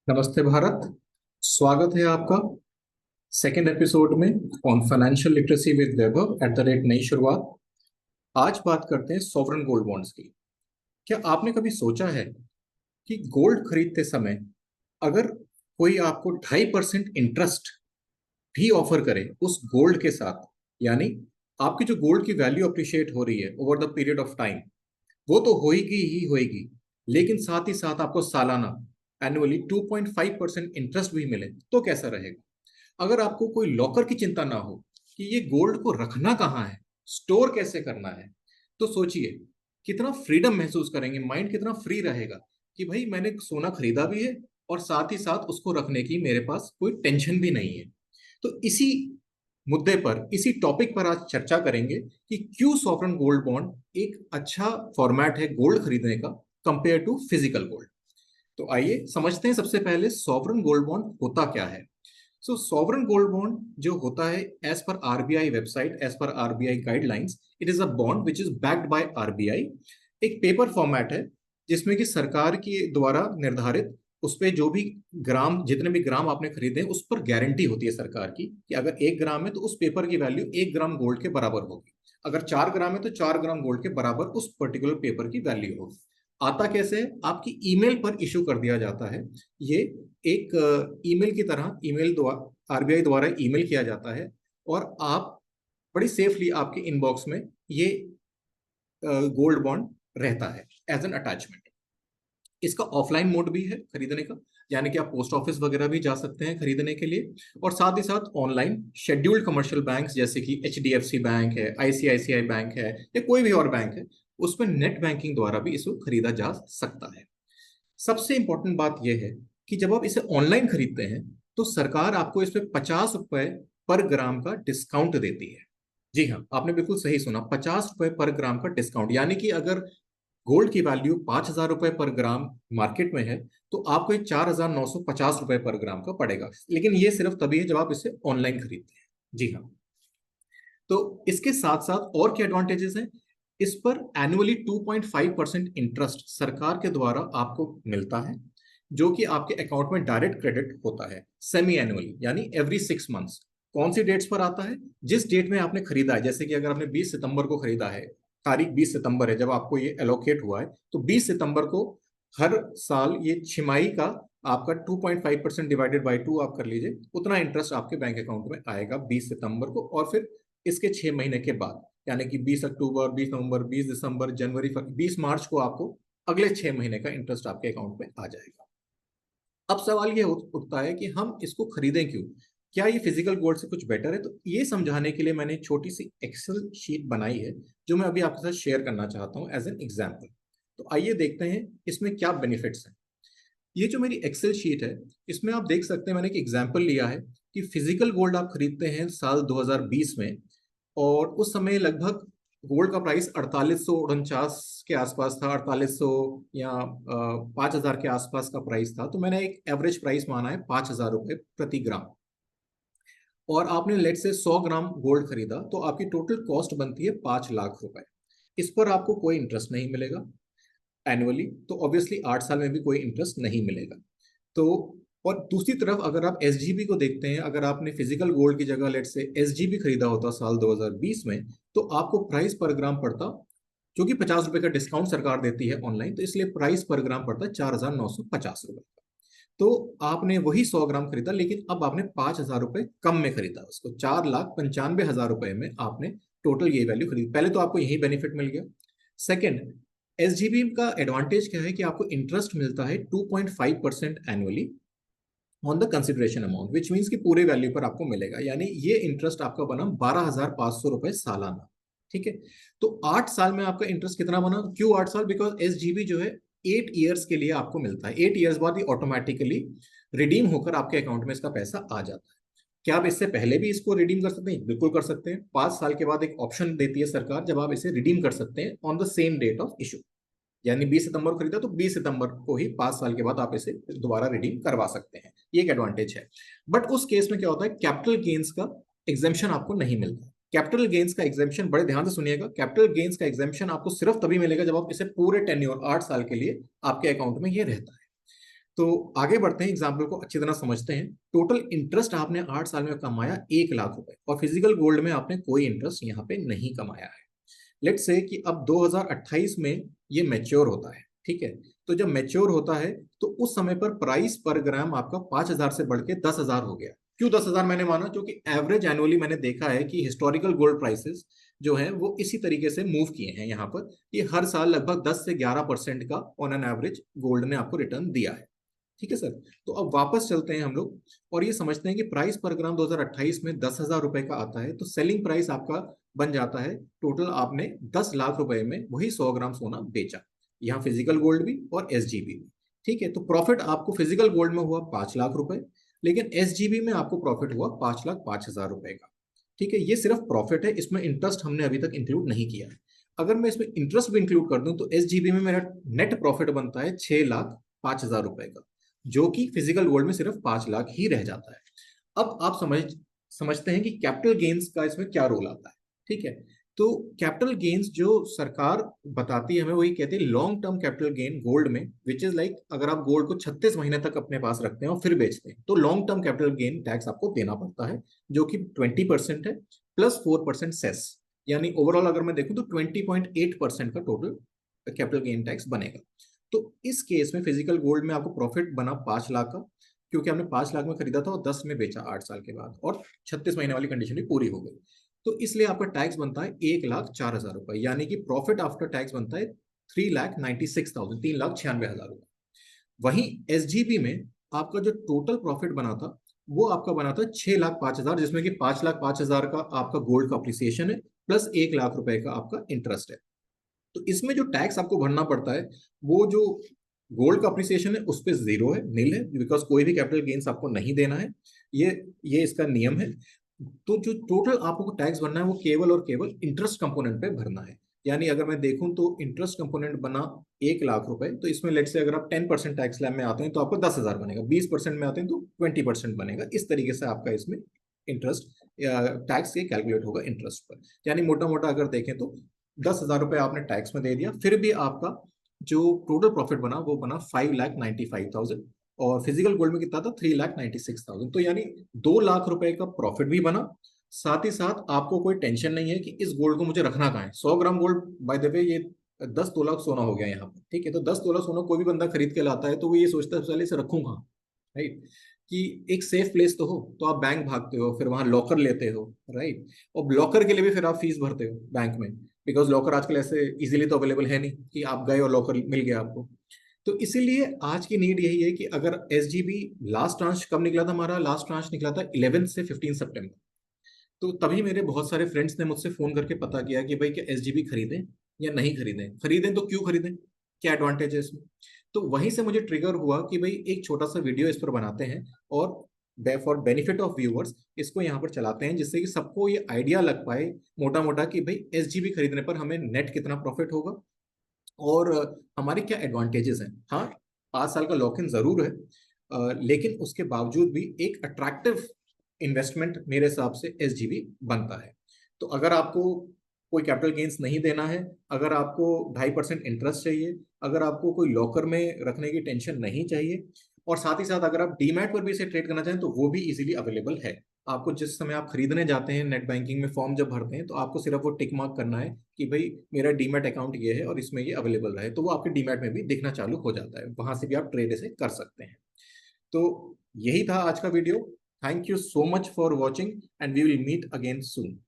नमस्ते भारत। स्वागत है आपका सेकेंड एपिसोड में ऑन फाइनेंशियल लिटरेसी विद वैभव @ नई शुरुआत। आज बात करते हैं सॉवरेन गोल्ड बॉन्ड्स की। क्या आपने कभी सोचा है कि गोल्ड खरीदते समय अगर कोई आपको 2.5% इंटरेस्ट भी ऑफर करे उस गोल्ड के साथ, यानी आपकी जो गोल्ड की वैल्यू अप्रिशिएट हो रही है over the period of time, वो तो होएगी ही होएगी, लेकिन साथ ही साथ आपको सालाना एनुअली 2.5% इंटरेस्ट भी मिले तो कैसा रहेगा? अगर आपको कोई लॉकर की चिंता ना हो कि ये गोल्ड को रखना कहाँ है, स्टोर कैसे करना है, तो सोचिए कितना फ्रीडम महसूस करेंगे, माइंड कितना फ्री रहेगा कि भाई मैंने सोना खरीदा भी है और साथ ही साथ उसको रखने की मेरे पास कोई टेंशन भी नहीं है। तो इसी मुद्दे पर, इसी टॉपिक पर आज चर्चा करेंगे कि क्यों सॉवरेन गोल्ड बॉन्ड एक अच्छा फॉर्मेट है गोल्ड खरीदने का कंपेयर टू फिजिकल गोल्ड। तो आइए समझते हैं सबसे पहले सॉवरेन गोल्ड बॉन्ड होता क्या है। सो सॉवरेन गोल्ड बॉन्ड जो होता है, as per RBI website, as per RBI guidelines, it is a bond which is backed by RBI. एक पेपर फॉर्मेट है जिसमें कि सरकार के द्वारा निर्धारित, उस पे जो भी ग्राम, जितने भी ग्राम आपने खरीदे उस पर गारंटी होती है सरकार की कि अगर 1 ग्राम है तो उस पेपर की वैल्यू 1 ग्राम गोल्ड के बराबर होगी। अगर 4 ग्राम है तो 4 ग्राम गोल्ड के बराबर उस पर्टिकुलर पेपर की वैल्यू होगी। आता कैसे है? आपकी ईमेल पर इशू कर दिया जाता है। ये एक ईमेल की तरह, ईमेल द्वारा, आरबीआई द्वारा ईमेल किया जाता है और आप बड़ी सेफली आपके इनबॉक्स में ये गोल्ड बॉन्ड रहता है एज एन अटैचमेंट। इसका ऑफलाइन मोड भी है खरीदने का, यानी कि आप पोस्ट ऑफिस वगैरह भी जा सकते हैं खरीदने के लिए, और साथ ही साथ ऑनलाइन शेड्यूल्ड कमर्शियल बैंक जैसे कि एचडीएफसी बैंक है, आईसीआईसीआई बैंक है, या कोई भी और बैंक है, उसमें नेट बैंकिंग द्वारा भी इसको खरीदा जा सकता है। सबसे इंपॉर्टेंट बात यह है कि जब आप इसे ऑनलाइन खरीदते हैं तो सरकार आपको इस पे 50 रुपए पर ग्राम का डिस्काउंट देती है। जी हाँ, आपने बिल्कुल सही सुना, 50 रुपए पर ग्राम का डिस्काउंट। यानी कि अगर गोल्ड की वैल्यू 5,000 रुपए पर ग्राम मार्केट में है तो आपको ये 4,950 रुपए पर ग्राम का पड़ेगा, लेकिन ये सिर्फ तभी है जब आप इसे ऑनलाइन खरीदते हैं। जी हाँ। तो इसके साथ साथ और क्या एडवांटेजेस हैं? इस पर एनुअली 2.5% इंटरेस्ट सरकार के द्वारा आपको मिलता है, जो कि आपके अकाउंट में डायरेक्ट क्रेडिट होता है सेमी एनुअली, यानी एवरी 6 मंथ्स। कौन सी डेट्स पर आता है? जिस डेट में आपने खरीदा है। जैसे कि अगर आपने 20 सितंबर को खरीदा है, तारीख 20 सितंबर है जब आपको ये एलोकेट हुआ है, तो 20 सितंबर को हर साल ये छिमाही का आपका 2.5% डिवाइडेड बाई 2 आप कर लीजिए, उतना इंटरेस्ट आपके बैंक अकाउंट में आएगा 20 सितंबर को। और फिर इसके 6 महीने के बाद, यानी कि 20 अक्टूबर, 20 नवंबर, 20 दिसंबर, जनवरी, 20 मार्च को आपको अगले 6 महीने का इंटरेस्ट आपके अकाउंट में आ जाएगा। अब सवाल ये उठता है कि हम इसको खरीदें क्यों? क्या ये फिजिकल गोल्ड से कुछ बेटर है? तो ये समझाने के लिए मैंने एक छोटी सी एक्सेल शीट बनाई है जो मैं अभी आपके साथ शेयर करना चाहता हूँ एज एन एग्जाम्पल। तो आइए देखते हैं इसमें क्या बेनिफिट्स हैं। ये जो मेरी एक्सेल शीट है, इसमें आप देख सकते हैं मैंने एक एग्जाम्पल लिया है कि फिजिकल गोल्ड आप खरीदते हैं साल 2020 में, और उस समय लगभग गोल्ड का प्राइस 4849 के आसपास था, 4800 या 5000 के आसपास का प्राइस था। तो मैंने एक एवरेज प्राइस माना है 5,000 रुपये प्रति ग्राम, और आपने लेट से 100 ग्राम गोल्ड खरीदा तो आपकी टोटल कॉस्ट बनती है 5 लाख रुपए। इस पर आपको कोई इंटरेस्ट नहीं मिलेगा एनुअली, तो ऑब्वियसली 8 साल में भी कोई इंटरेस्ट नहीं मिलेगा। तो और दूसरी तरफ अगर आप एसजीबी को देखते हैं, अगर आपने फिजिकल गोल्ड की जगह लेट से एसजीबी खरीदा होता साल 2020 में, तो आपको प्राइस पर ग्राम पड़ता, जो कि 50 रुपए का डिस्काउंट सरकार देती है ऑनलाइन, तो इसलिए प्राइस पर ग्राम पड़ता है 4,950 रुपए। तो आपने वही 100 ग्राम खरीदा, लेकिन अब आपने 5,000 रुपए कम में खरीदा उसको, 4,95,000 रुपए में आपने टोटल ये वैल्यू खरीदी। पहले तो आपको यही बेनिफिट मिल गया। सेकेंड, एसजीबी का एडवांटेज क्या है कि आपको इंटरेस्ट मिलता है 2.5% annually on the consideration amount, which means कि पूरे वैल्यू पर आपको मिलेगा। यानी ये इंटरेस्ट आपका बना 12,500 रुपए सालाना। ठीक है। तो 8 साल में आपका इंटरेस्ट कितना बना? क्यों 8 साल? बिकॉज एसजीबी जो है 8 ईयर्स के लिए आपको मिलता है। 8 ईयर्स बाद ये ऑटोमेटिकली रिडीम होकर आपके अकाउंट में इसका पैसा आ जाता है। क्या आप इससे पहले भी इसको रिडीम कर सकते हैं? बिल्कुल कर सकते हैं। 5 साल के बाद एक ऑप्शन देती है सरकार जब आप इसे रिडीम कर सकते हैं on the same date of issue. यानी 20 सितंबर को खरीदा तो 20 सितंबर को ही 5 साल के बाद आप इसे दोबारा रिडीम करवा सकते हैं। ये एक एडवांटेज है। बट उस केस में क्या होता है, कैपिटल गेन्स का एग्जेम्पशन आपको नहीं मिलता। कैपिटल गेन्स का एग्जेम्पशन, बड़े ध्यान से सुनिएगा, कैपिटल गेन्स का एग्जेम्पशन आपको सिर्फ तभी मिलेगा जब आप इसे पूरे टेन्योर 8 साल के लिए आपके अकाउंट में ये रहता है। तो आगे बढ़ते हैं, एग्जाम्पल को अच्छी तरह समझते हैं। टोटल इंटरेस्ट आपने 8 साल में कमाया 1 लाख रुपए, और फिजिकल गोल्ड में आपने कोई इंटरेस्ट यहाँ पे नहीं कमाया है। लेट्स से कि अब 2028 में ये मैच्योर होता है, ठीक है। तो जब मैच्योर होता है तो उस समय पर प्राइस पर ग्राम आपका 5,000 से बढ़ के 10,000 हो गया। क्यों 10,000 मैंने माना? क्योंकि एवरेज एनुअली मैंने देखा है कि हिस्टोरिकल गोल्ड प्राइसेस जो है वो इसी तरीके से मूव किए हैं यहाँ पर। ये हर साल लगभग 10 से 11% का ऑन एन एवरेज गोल्ड ने आपको रिटर्न दिया है, ठीक है सर। तो अब वापस चलते हैं हम लोग और ये समझते हैं कि प्राइस पर ग्राम 2028 में 10,000 रुपए का आता है, तो सेलिंग प्राइस आपका बन जाता है टोटल, आपने 10 लाख रुपए में वही 100 ग्राम सोना बेचा, यहाँ फिजिकल गोल्ड भी और एसजीबी भी, ठीक है। तो प्रॉफिट आपको फिजिकल गोल्ड में हुआ 5 लाख रुपए, लेकिन एसजीबी में आपको प्रॉफिट हुआ 5,05,000 रुपए का, ठीक है। ये सिर्फ प्रॉफिट है, इसमें इंटरेस्ट हमने अभी तक इंक्लूड नहीं किया है। अगर मैं इसमें इंटरेस्ट भी इंक्लूड कर दूं तो एसजीबी में मेरा नेट प्रॉफिट बनता है 6,05,000 रुपए का, जो कि फिजिकल गोल्ड में सिर्फ 5 लाख ही रह जाता है। अब आप समझते हैं कि कैपिटल गेन्स का इसमें क्या रोल आता है, ठीक है। तो कैपिटल गेन्स जो सरकार बताती है हमें, वही कहते हैं long term capital gain gold में, विच इज लाइक अगर आप गोल्ड को 36 महीने तक अपने पास रखते हैं और फिर बेचते हैं तो long term capital gain tax आपको देना पड़ता है, जो कि 20% है प्लस 4% सेस। यानी ओवरऑल अगर मैं देखूं तो 20.8% का टोटल कैपिटल गेन टैक्स बनेगा। तो इस केस में फिजिकल गोल्ड में आपको प्रॉफिट बना 5 लाख का, क्योंकि हमने 5 लाख में खरीदा था और 10 में बेचा 8 साल के बाद, और 36 महीने वाली कंडीशन भी पूरी हो गई। तो इसलिए आपका टैक्स बनता है 1,04,000 रुपए, यानी कि प्रॉफिट आफ्टर टैक्स बनता है 3,96,000, 3,96,000 रुपए। वहीं एसजीबी में आपका जो टोटल प्रॉफिट बना था वो आपका बना था 6,05,000, जिसमें कि 5,05,000 का आपका गोल्ड का अप्रिसिएशन है प्लस 1 लाख रुपए का आपका इंटरेस्ट है। तो इसमें जो टैक्स आपको भरना पड़ता है वो जो गोल्ड का अप्रिसिएशन है उस पर जीरो है, नील है, बिकॉज कोई भी कैपिटल गेन्स आपको नहीं देना है, ये इसका नियम है। तो जो टोटल आपको टैक्स भरना है वो केवल और केवल इंटरेस्ट कंपोनेंट पे भरना है। यानी अगर मैं देखूं तो इंटरेस्ट कंपोनेंट बना 1 लाख रुपए, तो इसमें लेट से अगर आप 10% टैक्स स्लैब में आते हैं तो आपको 10,000 बनेगा, 20% में आते हैं तो 20% बनेगा। इस तरीके से आपका इसमें इंटरेस्ट टैक्स ये कैलकुलेट होगा इंटरेस्ट पर। यानी मोटा मोटा अगर देखें तो 10,000 रुपए आपने टैक्स में दे दिया, फिर भी आपका जो टोटल प्रॉफिट बना वो बना 5,95,000, और फिजिकल गोल्ड में कितना था 3,96,000। तो यानी 2 लाख रुपए का प्रॉफिट भी बना, साथ ही साथ आपको कोई टेंशन नहीं है कि इस गोल्ड को मुझे रखना कहाँ है। 100 gram gold by the way ये 10 तोला सोना हो गया यहाँ पर, ठीक है। तो 10 तोला सोना कोई भी बंदा खरीद के लाता है तो वो ये सोचता है पहले इसे रखूं कहाँ, राइट, कि एक सेफ प्लेस तो हो। तो आप बैंक भागते हो, फिर वहां लॉकर लेते हो, राइट, और लॉकर के लिए भी फिर आप फीस भरते हो बैंक में, बिकॉज लॉकर आजकल ऐसे इजीली तो अवेलेबल है नहीं कि आप गए और लॉकर मिल गया आपको। तो इसीलिए आज की नीड यही है कि अगर एसजीबी लास्ट ट्रांच कब निकला था, हमारा लास्ट ट्रांच निकला था 11 से 15 सितंबर। तो तभी मेरे बहुत सारे फ्रेंड्स ने मुझसे फोन करके पता किया कि भाई क्या एसजीबी खरीदें या नहीं खरीदें, खरीदें तो क्यों खरीदें, क्या एडवांटेज है इसमें। तो वहीं से मुझे ट्रिगर हुआ कि भाई एक छोटा सा वीडियो इस पर बनाते हैं और फॉर बेनिफिट ऑफ व्यूअर्स इसको यहाँ पर चलाते हैं, जिससे कि सबको ये आइडिया लग पाए मोटा मोटा कि भाई एसजीबी खरीदने पर हमें नेट कितना प्रॉफिट होगा और हमारे क्या एडवांटेजेस हैं। हाँ, 5 साल का लॉक इन जरूर है, लेकिन उसके बावजूद भी एक अट्रैक्टिव इन्वेस्टमेंट मेरे हिसाब से एसजीबी बनता है। तो अगर आपको कोई कैपिटल गेन्स नहीं देना है, अगर आपको 2.5% इंटरेस्ट चाहिए, अगर आपको कोई लॉकर में रखने की टेंशन नहीं चाहिए, और साथ ही साथ अगर आप डीमैट पर भी इसे ट्रेड करना चाहें तो वो भी इजीली अवेलेबल है। आपको जिस समय आप खरीदने जाते हैं नेट बैंकिंग में फॉर्म जब भरते हैं तो आपको सिर्फ वो टिक मार्क करना है कि भाई मेरा डीमैट अकाउंट ये है और इसमें ये अवेलेबल रहे, तो वो आपके डीमैट में भी दिखना चालू हो जाता है, वहां से भी आप ट्रेड इसे कर सकते हैं। तो यही था आज का video. Thank you so much for watching and we will meet again soon.